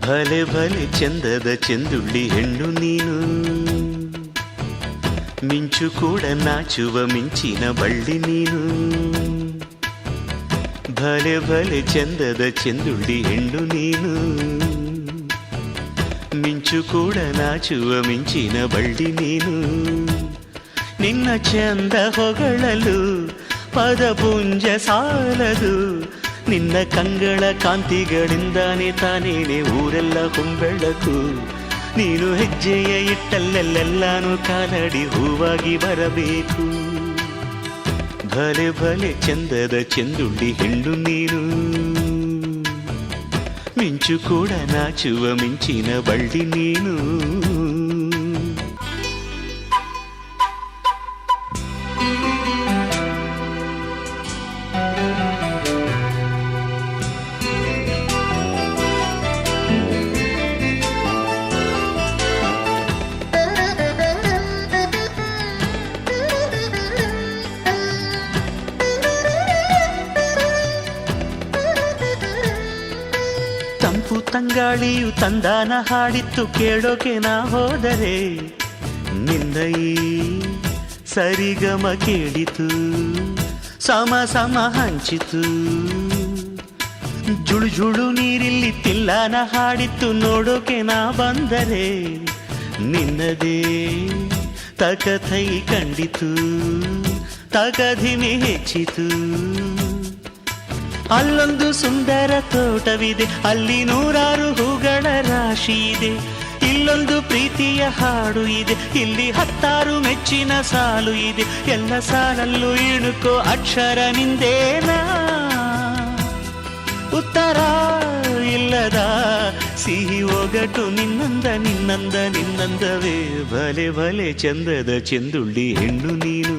ಭಲೆ ಭಲೆ ಚಂದದ ಚೆಂದುಳ್ಳಿ ಹೆಣ್ಣು ನೀನು, ಮಿಂಚು ಕೂಡ ನಾಚುವ ಮಿಂಚಿನ ಬಳ್ಳಿ ನೀನು. ಭಲೆ ಭಲೆ ಚಂದದ ಚೆಂದುಳ್ಳಿ ಹೆಣ್ಣು ನೀನು, ಮಿಂಚು ಕೂಡ ನಾಚುವ ಮಿಂಚಿನ ಬಳ್ಳಿ ನೀನು. ನಿನ್ನ ಚಂದ ಹೊಗಳಲು ಪದಪುಂಜ ಸಾಲದು, ನಿನ್ನ ಕಂಗಳ ಕಾಂತಿಗಳಿಂದಾನೆ ತಾನೇನೆ ಊರೆಲ್ಲ ಹೊಂಬೆಳಕು. ನೀನು ಹೆಜ್ಜೆಯ ಇಟ್ಟಲ್ಲೆಲ್ಲೆಲ್ಲಾನು ಕಾಲಡಿ ಹೂವಾಗಿ ಬರಬೇಕು. ಭಲೆ ಭಲೆ ಚಂದದ ಚೆಂದುಳ್ಳಿ ಹೆಣ್ಣು ನೀನು, ಮಿಂಚು ಕೂಡ ನಾಚುವ ಮಿಂಚಿನ ಬಳ್ಳಿ ನೀನು. ತಂಪು ತಂಗಾಳಿಯು ತಂದಾನ ಹಾಡಿತ್ತು ಕೇಳೋಕೆ ನಾ ಹೋದರೆ, ನಿನ್ನ ಈ ಸರಿಗಮ ಕೇಳಿತು ಸಮ ಸಮ ಹಂಚಿತು. ಜುಳು ಜುಳು ನೀರಿಲ್ಲಿ ತಿಲ್ಲಾನ ಹಾಡಿತ್ತು ನೋಡೋಕೆ ನಾ ಬಂದರೆ, ನಿನ್ನದೇ ತಕಥೈ ಕಂಡಿತು ತಗಧಿಮೆ ಹೆಚ್ಚಿತು. ಅಲ್ಲೊಂದು ಸುಂದರ ತೋಟವಿದೆ, ಅಲ್ಲಿ ನೂರಾರು ಹೂಗಳ ರಾಶಿ ಇದೆ. ಇಲ್ಲೊಂದು ಪ್ರೀತಿಯ ಹಾಡು ಇದೆ, ಇಲ್ಲಿ 10 ಮೆಚ್ಚಿನ ಸಾಲು ಇದೆ. ಎಲ್ಲ ಸಾಲಲ್ಲೂ ಇಣುಕೋ ಅಕ್ಷರ ನಿಂದೇನಾ, ಉತ್ತರ ಇಲ್ಲದ ಸಿಹಿ ಒಗಟು ನಿನ್ನಂದ ನಿನ್ನಂದ ನಿನ್ನಂದವೇ. ಭಲೆ ಭಲೆ ಚಂದದ ಚೆಂದುಳ್ಳಿ ಹೆಣ್ಣು ನೀನು,